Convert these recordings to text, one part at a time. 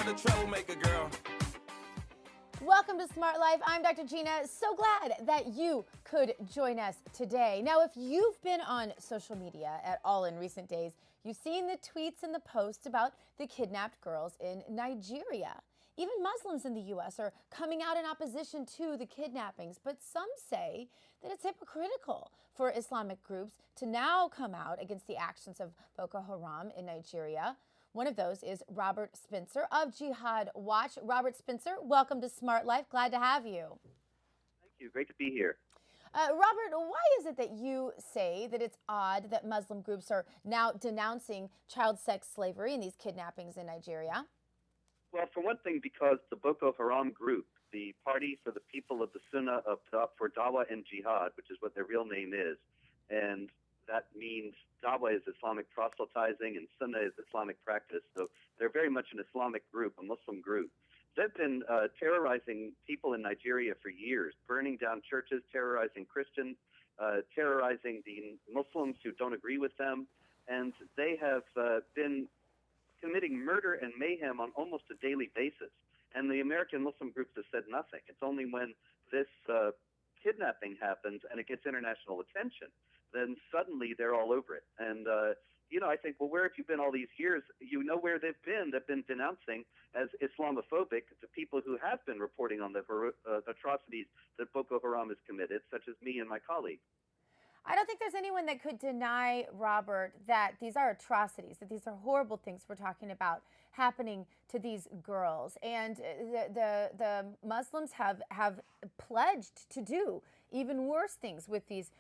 the troublemaker, girl. Welcome to Smart Life. I'm Dr. Gina. So glad that you could join us today. Now, if you've been on social media at all in recent days, you've seen the tweets and the posts about the kidnapped girls in Nigeria. Even Muslims in the U.S. are coming out in opposition to the kidnappings, but some say that it's hypocritical for Islamic groups to now come out against the actions of Boko Haram in Nigeria. One of those is Robert Spencer of Jihad Watch. Robert Spencer, welcome to Smart Life. Glad to have you. Thank you. Great to be here. Robert, why is it that you say that it's odd that Muslim groups are now denouncing child sex slavery and these kidnappings in Nigeria? Well, for one thing, because the Boko Haram group, the Party for the People of the Sunnah for Dawah and Jihad, which is what their real name is, and that means Dawah is Islamic proselytizing and Sunnah is Islamic practice. So they're very much an Islamic group, a Muslim group. They've been terrorizing people in Nigeria for years, burning down churches, terrorizing Christians, terrorizing the Muslims who don't agree with them. And they have been committing murder and mayhem on almost a daily basis. And the American Muslim groups have said nothing. It's only when this kidnapping happens and it gets international attention, then suddenly they're all over it. And, I think, well, where have you been all these years? You know where they've been. They've been denouncing as Islamophobic the people who have been reporting on the atrocities that Boko Haram has committed, such as me and my colleagues. I don't think there's anyone that could deny, Robert, that these are atrocities, that these are horrible things we're talking about happening to these girls. And the Muslims have pledged to do even worse things with these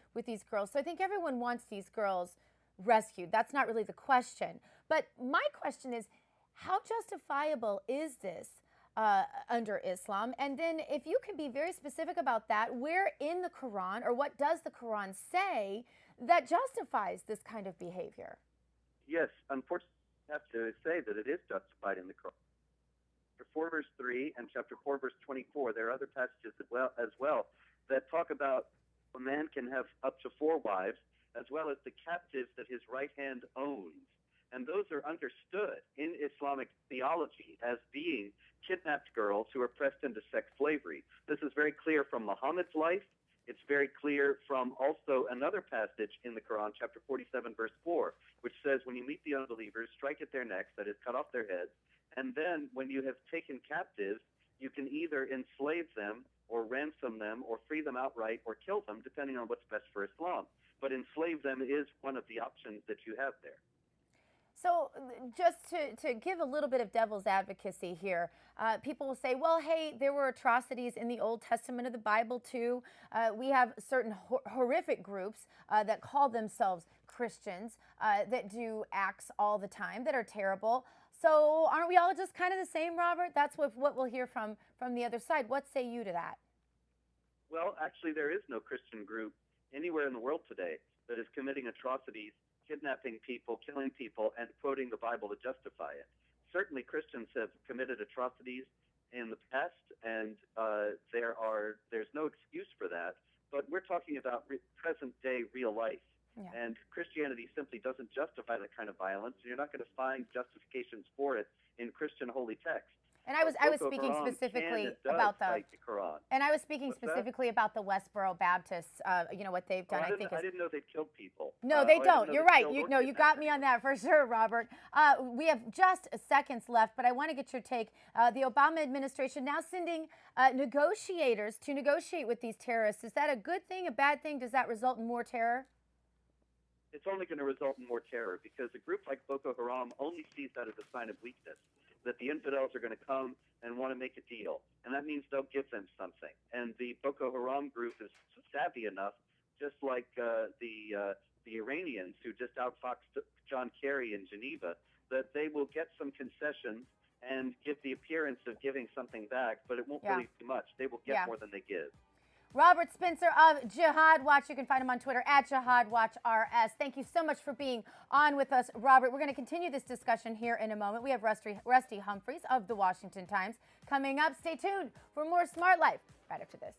girls. So I think everyone wants these girls rescued. That's not really the question. But my question is, how justifiable is this under Islam? And then if you can be very specific about that, where in the Quran, or what does the Quran say that justifies this kind of behavior? Yes, unfortunately, I have to say that it is justified in the Quran. Chapter 4, verse 3 and chapter 4, verse 24, there are other passages as well that talk about a man can have up to 4 wives, as well as the captives that his right hand owns. And those are understood in Islamic theology as being kidnapped girls who are pressed into sex slavery. This is very clear from Muhammad's life. It's very clear from also another passage in the Quran, chapter 47, verse 4, which says, when you meet the unbelievers, strike at their necks, that is, cut off their heads, and then when you have taken captives, you can either enslave them or ransom them or free them outright or kill them, depending on what's best for Islam. But enslave them is one of the options that you have there. So just to give a little bit of devil's advocacy here, people will say, well, hey, there were atrocities in the Old Testament of the Bible too. We have certain horrific groups that call themselves Christians that do acts all the time that are terrible. So aren't we all just kind of the same, Robert? That's what we'll hear from the other side. What say you to that? Well, actually, there is no Christian group anywhere in the world today that is committing atrocities, kidnapping people, killing people, and quoting the Bible to justify it. Certainly Christians have committed atrocities in the past, and there's no excuse for that. But we're talking about present-day real life. Yeah. And Christianity simply doesn't justify that kind of violence. You're not going to find justifications for it in Christian holy text. And I was speaking specifically about the Quran. And I was speaking specifically about the Westboro Baptists. What they've done. I didn't know they killed people. No, they don't. You're right. You got me on that for sure, Robert. We have just seconds left, but I want to get your take. The Obama administration now sending negotiators to negotiate with these terrorists. Is that a good thing, a bad thing? Does that result in more terror? It's only going to result in more terror because a group like Boko Haram only sees that as a sign of weakness, that the infidels are going to come and want to make a deal. And that means they'll give them something. And the Boko Haram group is savvy enough, just like the Iranians who just outfoxed John Kerry in Geneva, that they will get some concessions and give the appearance of giving something back, but it won't really be much. They will get more than they give. Robert Spencer of Jihad Watch. You can find him on Twitter at JihadWatchRS. Thank you so much for being on with us, Robert. We're going to continue this discussion here in a moment. We have Rusty Humphries of the Washington Times coming up. Stay tuned for more Smart Life right after this.